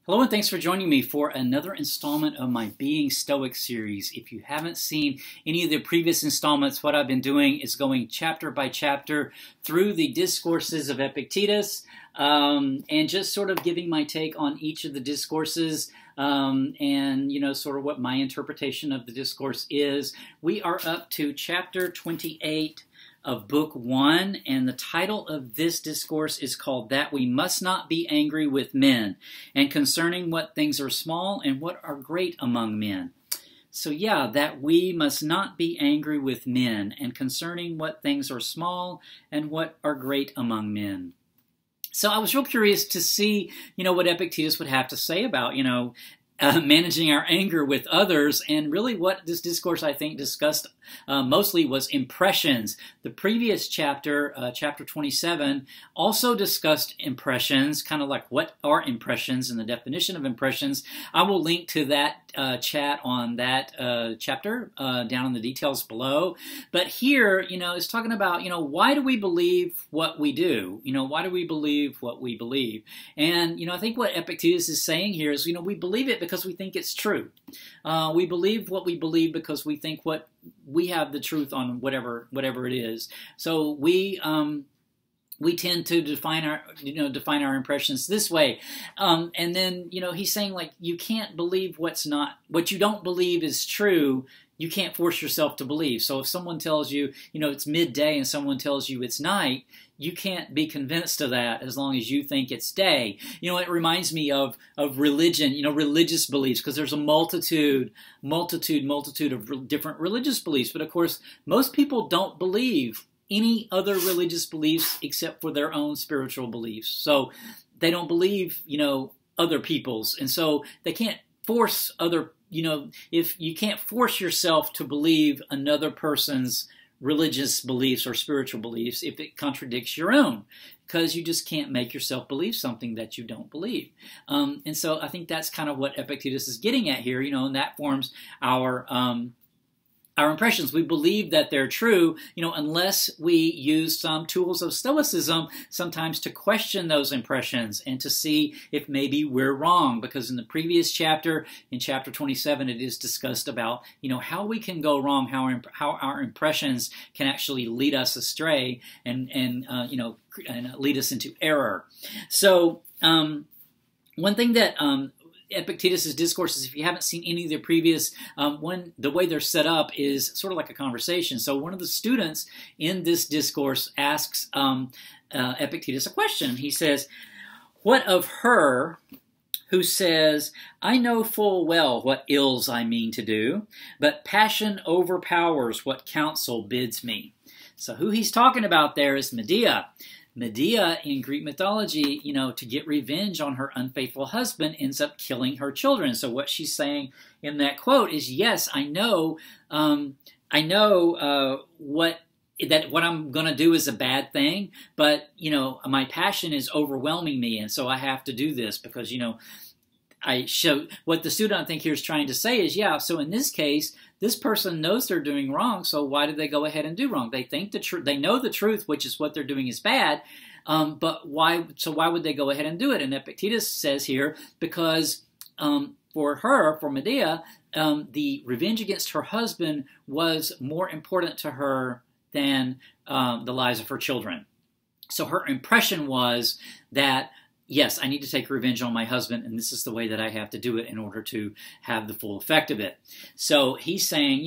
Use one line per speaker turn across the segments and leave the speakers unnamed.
Hello and thanks for joining me for another installment of my Being Stoic series. If you haven't seen any of the previous installments, what I've been doing is going chapter by chapter through the Discourses of Epictetus and just sort of giving my take on each of the discourses and, sort of what my interpretation of the discourse is. We are up to chapter 28 of Book 1, and the title of this discourse is called That We Must Not Be Angry with Men, and concerning what things are small and what are great among men. So yeah, that we must not be angry with men, and concerning what things are small and what are great among men. So I was real curious to see, what Epictetus would have to say about, managing our anger with others, and really what this discourse, I think, discussed mostly was impressions. The previous chapter, chapter 27, also discussed impressions, kind of like what are impressions and the definition of impressions. I will link to that chat on that chapter down in the details below. But here, it's talking about, why do we believe what we do? Why do we believe what we believe? And, I think what Epictetus is saying here is, we believe it because we think it's true. We believe what we believe because we think we have the truth on whatever it is. So we tend to define our impressions this way. And then, he's saying, like, you can't believe what you don't believe is true. You can't force yourself to believe. So if someone tells you, it's midday and someone tells you it's night, you can't be convinced of that as long as you think it's day. It reminds me of religion, religious beliefs, because there's a multitude of different religious beliefs. But of course, most people don't believe any other religious beliefs except for their own spiritual beliefs. So they don't believe, other people's. And so they can't force if you can't force yourself to believe another person's religious beliefs or spiritual beliefs if it contradicts your own, because you just can't make yourself believe something that you don't believe. And so I think that's kind of what Epictetus is getting at here, and that forms our impressions. We believe that they're true, unless we use some tools of Stoicism sometimes to question those impressions and to see if maybe we're wrong. Because in the previous chapter, in chapter 27, it is discussed about, how we can go wrong, how our impressions can actually lead us astray and lead us into error. So one thing that Epictetus' discourses, if you haven't seen any of the previous, the way they're set up is sort of like a conversation. So one of the students in this discourse asks Epictetus a question. He says, "What of her who says, 'I know full well what ills I mean to do, but passion overpowers what counsel bids me?'" So who he's talking about there is Madea. Madea, in Greek mythology, to get revenge on her unfaithful husband, ends up killing her children. So what she's saying in that quote is, yes, I know what I'm going to do is a bad thing, but, my passion is overwhelming me, and so I have to do this because, what the student, I think, here is trying to say is, yeah, so in this case, this person knows they're doing wrong, so why did they go ahead and do wrong? They think they know the truth, which is what they're doing is bad, but why would they go ahead and do it? And Epictetus says here, because for Medea, the revenge against her husband was more important to her than the lives of her children. So her impression was that, yes, I need to take revenge on my husband, and this is the way that I have to do it in order to have the full effect of it. So he's saying,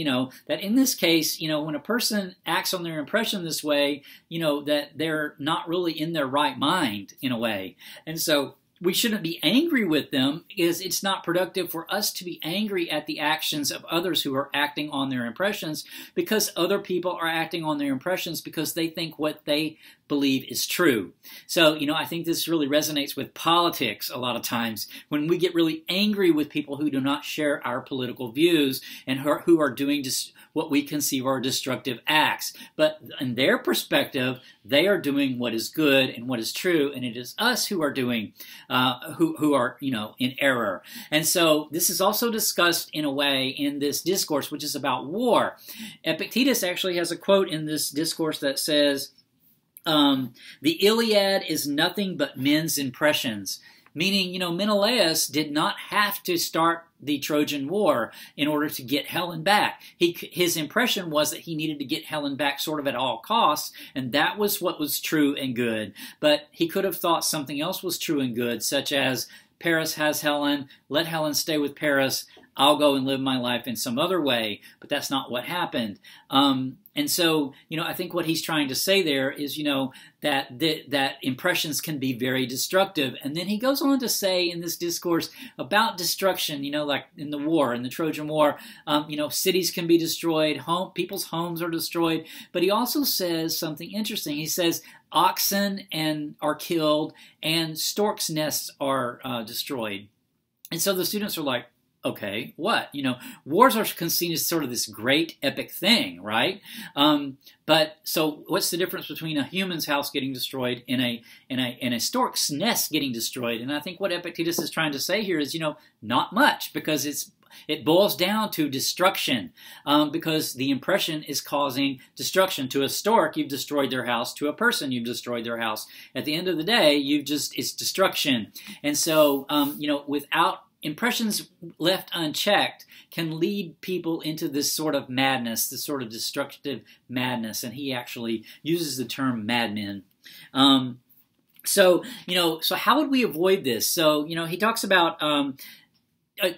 that in this case, when a person acts on their impression this way, that they're not really in their right mind in a way. And so we shouldn't be angry with them, because it's not productive for us to be angry at the actions of others who are acting on their impressions, because other people are acting on their impressions because they think what they believe is true. So, I think this really resonates with politics a lot of times, when we get really angry with people who do not share our political views and who are doing just what we conceive are destructive acts. But in their perspective, they are doing what is good and what is true, and it is us who are doing, who are, in error. And so this is also discussed in a way in this discourse, which is about war. Epictetus actually has a quote in this discourse that says, "The Iliad is nothing but men's impressions. Meaning, Menelaus did not have to start the Trojan War in order to get Helen back. His impression was that he needed to get Helen back sort of at all costs, and that was what was true and good. But he could have thought something else was true and good, such as Paris has Helen, let Helen stay with Paris, I'll go and live my life in some other way. But that's not what happened. And so, I think what he's trying to say there is, that impressions can be very destructive. And then he goes on to say in this discourse about destruction, like in the war, in the Trojan War, cities can be destroyed, people's homes are destroyed. But he also says something interesting. He says oxen are killed and storks' nests are destroyed. And so the students are like, okay, what? Wars are seen as sort of this great epic thing, right? But so what's the difference between a human's house getting destroyed and a stork's nest getting destroyed? And I think what Epictetus is trying to say here is, not much, because it boils down to destruction, because the impression is causing destruction. To a stork, you've destroyed their house. To a person, you've destroyed their house. At the end of the day, it's destruction. And so, without impressions left unchecked can lead people into this sort of madness, this sort of destructive madness. And he actually uses the term madmen. So how would we avoid this? So, he talks about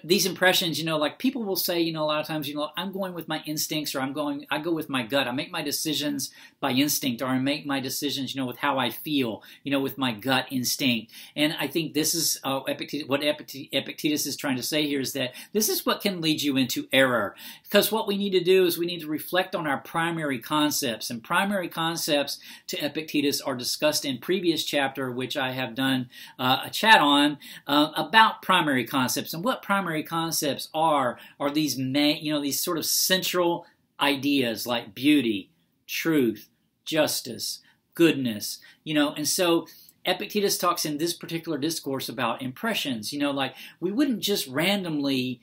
these impressions, like people will say, a lot of times, I'm going with my instincts, or I go with my gut. I make my decisions by instinct, or I make my decisions, with how I feel, with my gut instinct. And I think this is what Epictetus is trying to say here, is that this is what can lead you into error. Because what we need to do is we need to reflect on our primary concepts. And primary concepts to Epictetus are discussed in previous chapter, which I have done a chat on about primary concepts. And what primary concepts are these these sort of central ideas like beauty, truth, justice, goodness, and so Epictetus talks in this particular discourse about impressions, like we wouldn't just randomly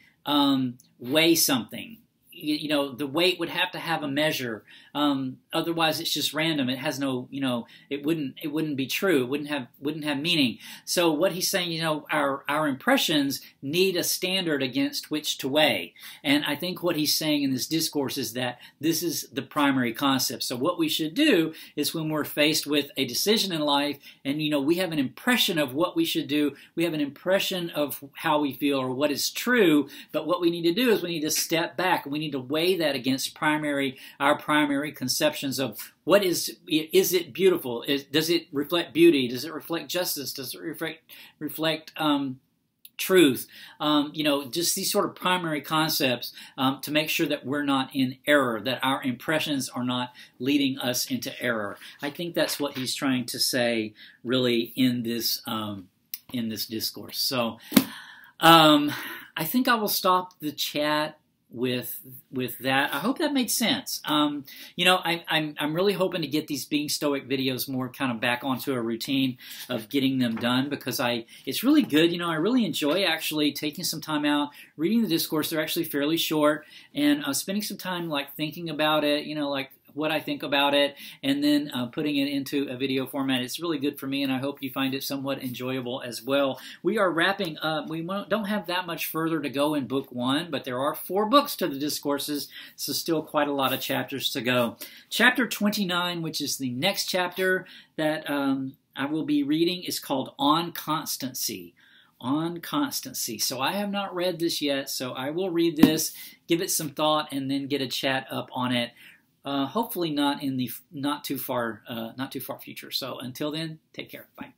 weigh something. The weight would have to have a measure. Otherwise, it's just random. It has no, it wouldn't be true. It wouldn't have meaning. So what he's saying, our impressions need a standard against which to weigh. And I think what he's saying in this discourse is that this is the primary concept. So what we should do is when we're faced with a decision in life, and we have an impression of what we should do, we have an impression of how we feel or what is true. But what we need to do is we need to step back. We need to weigh that against our primary conceptions of what is it beautiful? Does it reflect beauty? Does it reflect justice? Does it reflect truth? Just these sort of primary concepts to make sure that we're not in error, that our impressions are not leading us into error. I think that's what he's trying to say really in this discourse. So I think I will stop the chat with that. I hope that made sense. I'm really hoping to get these Being Stoic videos more kind of back onto a routine of getting them done, because it's really good. I really enjoy actually taking some time out, reading the discourse. They're actually fairly short, and spending some time like thinking about it, like what I think about it, and then putting it into a video format. It's really good for me, and I hope you find it somewhat enjoyable as well. We are wrapping up. We don't have that much further to go in book 1, but there are 4 books to the discourses, so still quite a lot of chapters to go. Chapter 29, which is the next chapter that I will be reading, is called On Constancy. On Constancy. So I have not read this yet, so I will read this, give it some thought, and then get a chat up on it. Hopefully not in the not too far future. So until then, take care. Bye.